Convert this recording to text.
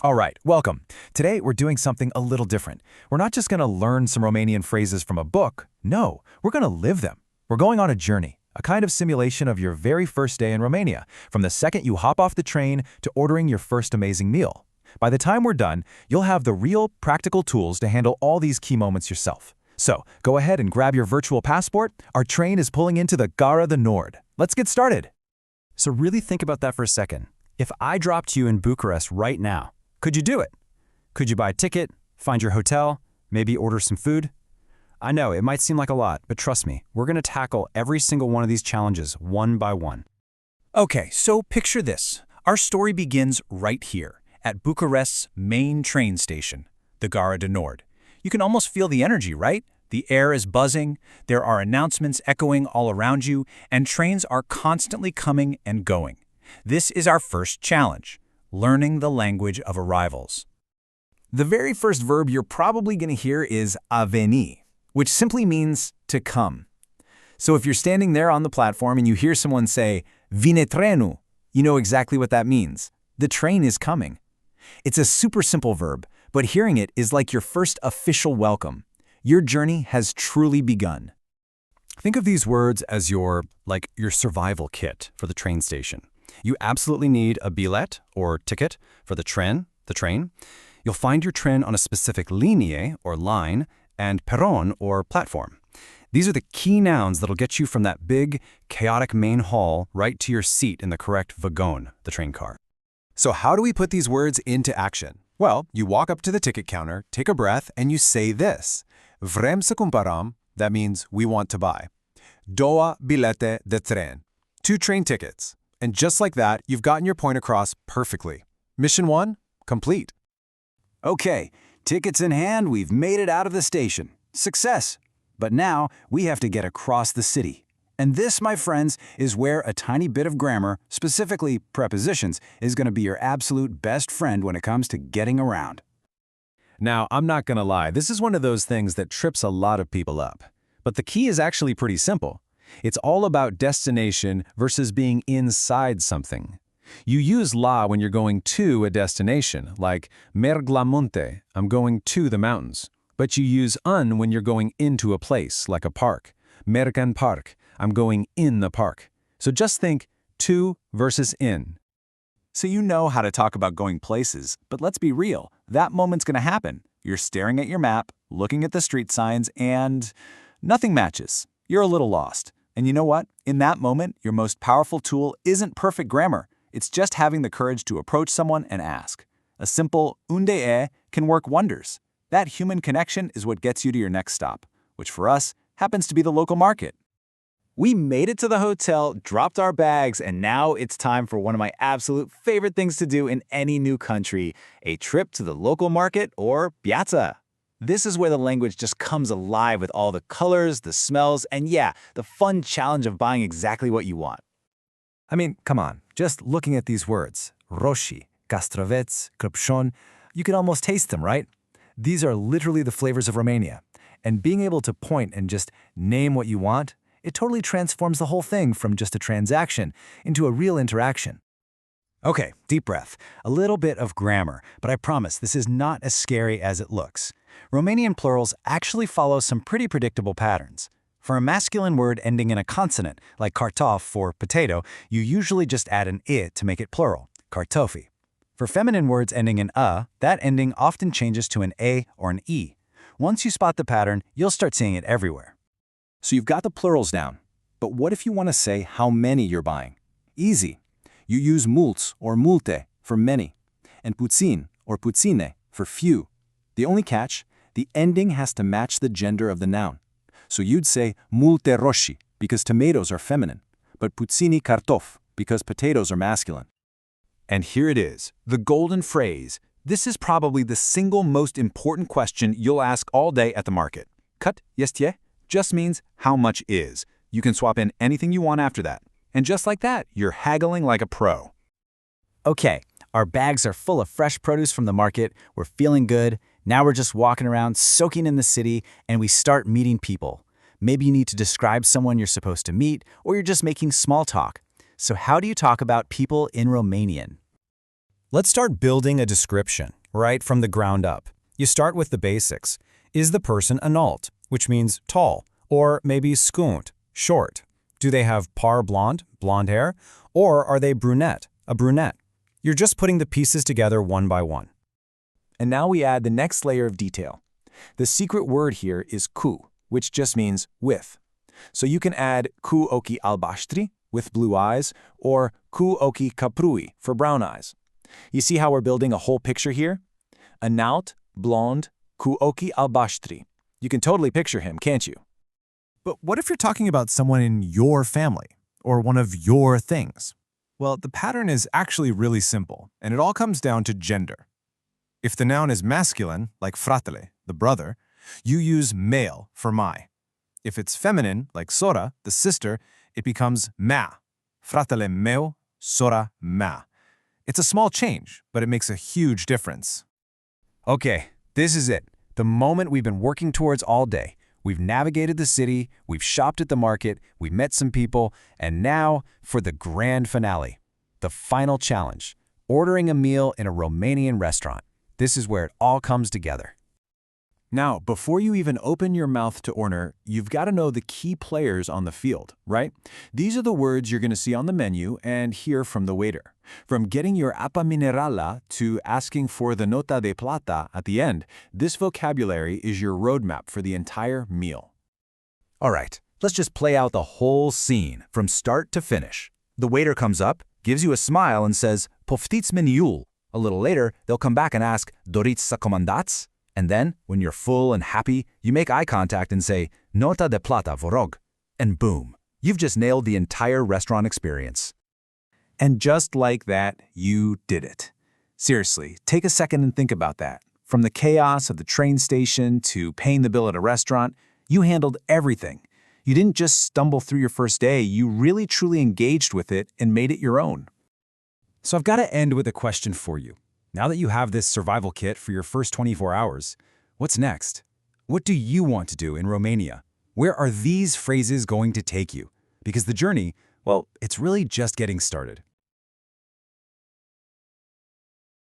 All right, welcome. Today we're doing something a little different. We're not just going to learn some Romanian phrases from a book. No, we're going to live them. We're going on a journey, a kind of simulation of your very first day in Romania, from the second you hop off the train to ordering your first amazing meal. By the time we're done, you'll have the real, practical tools to handle all these key moments yourself. So, go ahead and grab your virtual passport. Our train is pulling into the Gară the Nord. Let's get started. So really think about that for a second. If I dropped you in Bucharest right now, could you do it? Could you buy a ticket, find your hotel, maybe order some food? I know, it might seem like a lot, but trust me, we're going to tackle every single one of these challenges one by one. Okay, so picture this. Our story begins right here, at Bucharest's main train station, the Gară the Nord. You can almost feel the energy, right? The air is buzzing, there are announcements echoing all around you, and trains are constantly coming and going. This is our first challenge. Learning the language of arrivals. The very first verb you're probably going to hear is a veni, which simply means to come. So if you're standing there on the platform and you hear someone say, vine trenu, you know exactly what that means. The train is coming. It's a super simple verb, but hearing it is like your first official welcome. Your journey has truly begun. Think of these words as your survival kit for the train station. You absolutely need a bilete, or ticket, for the train. You'll find your train on a specific linie, or line, and peron, or platform. These are the key nouns that'll get you from that big, chaotic main hall right to your seat in the correct wagon, the train car. So how do we put these words into action? Well, you walk up to the ticket counter, take a breath, and you say this. Vrem să cumpărăm, that means we want to buy. Două bilete de tren, 2 train tickets. And just like that, you've gotten your point across perfectly. Mission 1, complete. Okay, tickets in hand, we've made it out of the station. Success! But now, we have to get across the city. And this, my friends, is where a tiny bit of grammar, specifically prepositions, is going to be your absolute best friend when it comes to getting around. Now, I'm not going to lie, this is one of those things that trips a lot of people up. But the key is actually pretty simple. It's all about destination versus being inside something. You use la when you're going to a destination, like merg la munte, I'm going to the mountains. But you use un when you're going into a place, like a park. Merg în parc, I'm going in the park. So just think to versus in. So you know how to talk about going places, but let's be real, that moment's going to happen. You're staring at your map, looking at the street signs, and nothing matches. You're a little lost. And you know what? In that moment, your most powerful tool isn't perfect grammar. It's just having the courage to approach someone and ask. A simple unde e can work wonders. That human connection is what gets you to your next stop, which for us happens to be the local market. We made it to the hotel, dropped our bags, and now it's time for one of my absolute favorite things to do in any new country, a trip to the local market, or Piață. This is where the language just comes alive with all the colors, the smells, and yeah, the fun challenge of buying exactly what you want. I mean, come on, just looking at these words, roșii, castraveți, căpșuni, you can almost taste them, right? These are literally the flavors of Romania. And being able to point and just name what you want, it totally transforms the whole thing from just a transaction into a real interaction. Okay, deep breath. A little bit of grammar, but I promise this is not as scary as it looks. Romanian plurals actually follow some pretty predictable patterns. For a masculine word ending in a consonant, like cartof for potato, you usually just add an I to make it plural, cartofi. For feminine words ending in a, that ending often changes to an A or an E. Once you spot the pattern, you'll start seeing it everywhere. So you've got the plurals down. But what if you want to say how many you're buying? Easy. You use mulți or multe for many, and puțin or puține for few. The only catch, the ending has to match the gender of the noun. So you'd say multe roșii because tomatoes are feminine, but puțini cartofi because potatoes are masculine. And here it is, the golden phrase. This is probably the single most important question you'll ask all day at the market. Cât este just means how much is. You can swap in anything you want after that. And just like that, you're haggling like a pro. Okay, our bags are full of fresh produce from the market, we're feeling good, now we're just walking around soaking in the city, and we start meeting people. Maybe you need to describe someone you're supposed to meet, or you're just making small talk. So how do you talk about people in Romanian? Let's start building a description, right from the ground up. You start with the basics. Is the person înalt, which means tall, or maybe scund, short? Do they have par blonde, blonde hair, or are they brunette, a brunette? You're just putting the pieces together one by one. And now we add the next layer of detail. The secret word here is ku, which just means with. So you can add ku ochi albastri, with blue eyes, or ku ochi kaprui, for brown eyes. You see how we're building a whole picture here? Înalt, blonde, cu ochi albastri. You can totally picture him, can't you? But what if you're talking about someone in your family, or one of your things? Well, the pattern is actually really simple, and it all comes down to gender. If the noun is masculine, like fratele, the brother, you use male for mai. If it's feminine, like sora, the sister, it becomes mea. Fratele meu, sora mea. It's a small change, but it makes a huge difference. Okay, this is it. The moment we've been working towards all day. We've navigated the city, we've shopped at the market, we've met some people, and now for the grand finale. The final challenge. Ordering a meal in a Romanian restaurant. This is where it all comes together. Now, before you even open your mouth to order, you've got to know the key players on the field, right? These are the words you're going to see on the menu and hear from the waiter. From getting your apa minerala to asking for the nota de plata at the end, this vocabulary is your roadmap for the entire meal. All right, let's just play out the whole scene from start to finish. The waiter comes up, gives you a smile and says, "Poftiți meniul." A little later, they'll come back and ask, "Doriți să comandați?" And then, when you're full and happy, you make eye contact and say, "Nota de plata, vă rog." And boom, you've just nailed the entire restaurant experience. And just like that, you did it. Seriously, take a second and think about that. From the chaos of the train station to paying the bill at a restaurant, you handled everything. You didn't just stumble through your first day, you really truly engaged with it and made it your own. So I've got to end with a question for you. Now that you have this survival kit for your first 24 hours, what's next? What do you want to do in Romania? Where are these phrases going to take you? Because the journey, well, it's really just getting started.